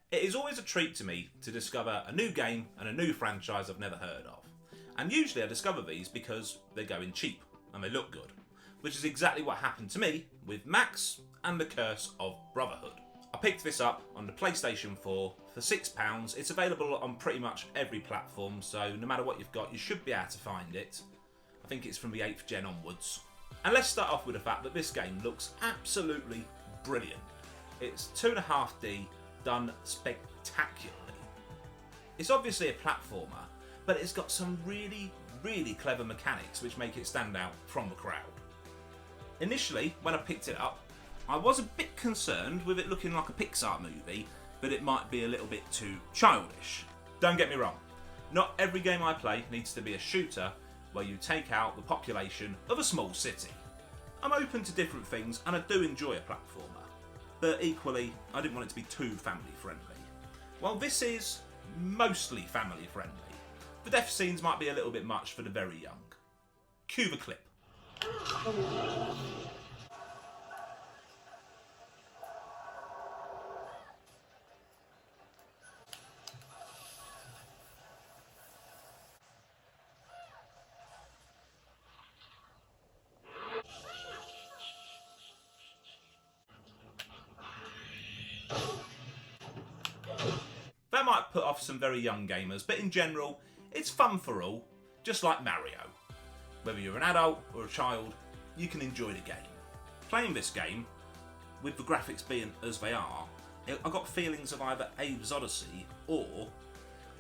It is always a treat to me to discover a new game and a new franchise I've never heard of. And usually I discover these because they're going cheap and they look good, which is exactly what happened to me with Max and the Curse of Brotherhood. I picked this up on the PlayStation 4 for £6. It's available on pretty much every platform, so no matter what you've got, you should be able to find it. I think it's from the 8th gen onwards. And let's start off with the fact that this game looks absolutely brilliant. It's 2.5D done spectacularly. It's obviously a platformer, but it's got some really clever mechanics which make it stand out from the crowd. Initially, when I picked it up, I was a bit concerned with it looking like a Pixar movie, but it might be a little bit too childish. Don't get me wrong, not every game I play needs to be a shooter where you take out the population of a small city. I'm open to different things and I do enjoy a platformer, but equally I didn't want it to be too family friendly. Well, this is mostly family friendly. The death scenes might be a little bit much for the very young. Cue the clip. That might put off some very young gamers, but in general, it's fun for all, just like Mario. Whether you're an adult or a child, you can enjoy the game. Playing this game, with the graphics being as they are, I got feelings of either Abe's Odyssey or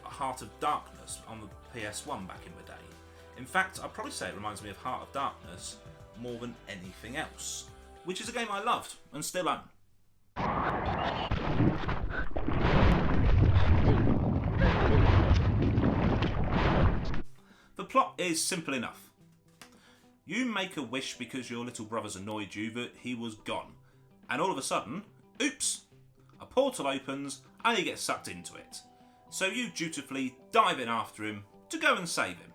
Heart of Darkness on the PS1 back in the day. In fact, I'd probably say it reminds me of Heart of Darkness more than anything else, which is a game I loved and still own. The plot is simple enough. You make a wish because your little brother's annoyed you that he was gone, and all of a sudden, oops, a portal opens and he gets sucked into it. So you dutifully dive in after him to go and save him.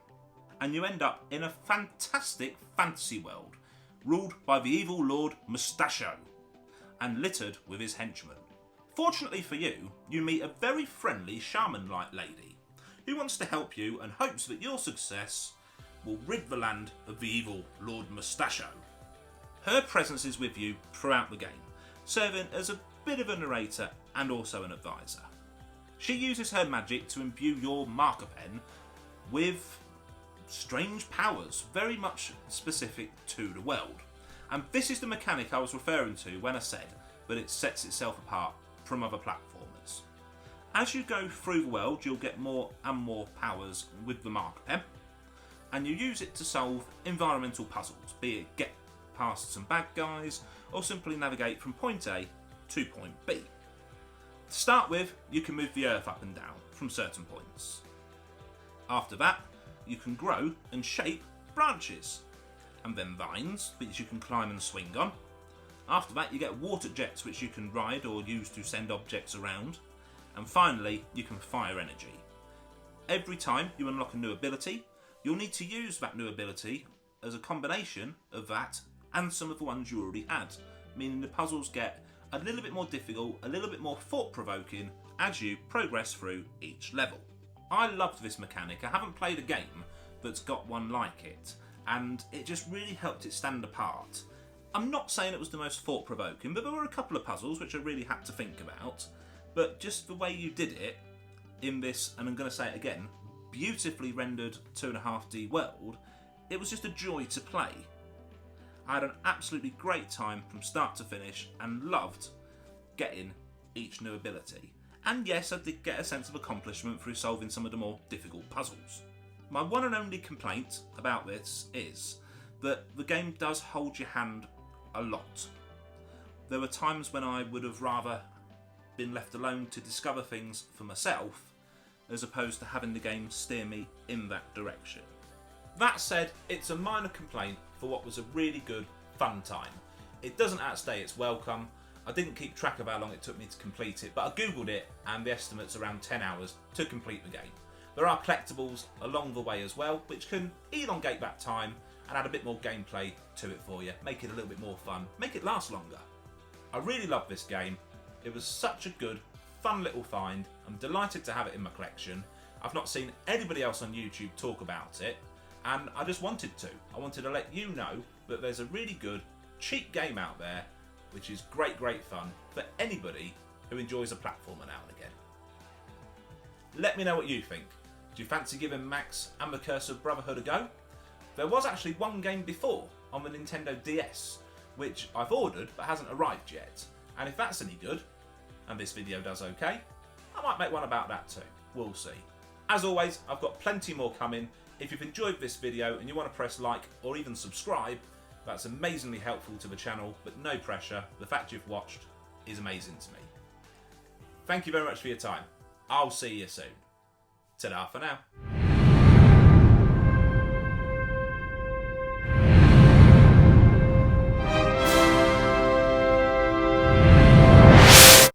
And you end up in a fantastic fantasy world, ruled by the evil Lord Mustachio, and littered with his henchmen. Fortunately for you, you meet a very friendly shaman-like lady, who wants to help you and hopes that your success will rid the land of the evil Lord Mustachio. Her presence is with you throughout the game, serving as a bit of a narrator and also an advisor. She uses her magic to imbue your marker pen with strange powers, very much specific to the world. And this is the mechanic I was referring to when I said that it sets itself apart from other platformers. As you go through the world, you'll get more and more powers with the marker pen, and you use it to solve environmental puzzles, be it get past some bad guys or simply navigate from point A to point B. To start with, you can move the earth up and down from certain points. After that, you can grow and shape branches, and then vines which you can climb and swing on. After that, you get water jets which you can ride or use to send objects around. And finally, you can fire energy. Every time you unlock a new ability, you'll need to use that new ability as a combination of that and some of the ones you already had, meaning the puzzles get a little bit more difficult, a little bit more thought-provoking as you progress through each level. I loved this mechanic. I haven't played a game that's got one like it, and it just really helped it stand apart. I'm not saying it was the most thought-provoking, but there were a couple of puzzles which I really had to think about. But just the way you did it in this, and I'm going to say it again, beautifully rendered 2.5D world, it was just a joy to play. I had an absolutely great time from start to finish and loved getting each new ability. And yes, I did get a sense of accomplishment through solving some of the more difficult puzzles. My one and only complaint about this is that the game does hold your hand a lot. There were times when I would have rather been left alone to discover things for myself as opposed to having the game steer me in that direction. That said, it's a minor complaint for what was a really good, fun time. It doesn't outstay its welcome. I didn't keep track of how long it took me to complete it, but I googled it and the estimate's around 10 hours to complete the game. There are collectibles along the way as well, which can elongate that time and add a bit more gameplay to it for you, make it a little bit more fun, make it last longer. I really love this game. It was such a good, fun little find. I'm delighted to have it in my collection. I've not seen anybody else on YouTube talk about it, and I just wanted to. I wanted to let you know that there's a really good, cheap game out there, which is great fun for anybody who enjoys a platformer now and again. Let me know what you think. Do you fancy giving Max and the Curse of Brotherhood a go? There was actually one game before on the Nintendo DS, which I've ordered but hasn't arrived yet. And if that's any good, and this video does okay, I might make one about that too. We'll see. As always, I've got plenty more coming. If you've enjoyed this video and you want to press like or even subscribe, that's amazingly helpful to the channel, but no pressure. The fact you've watched is amazing to me. Thank you very much for your time. I'll see you soon. Ta-da for now.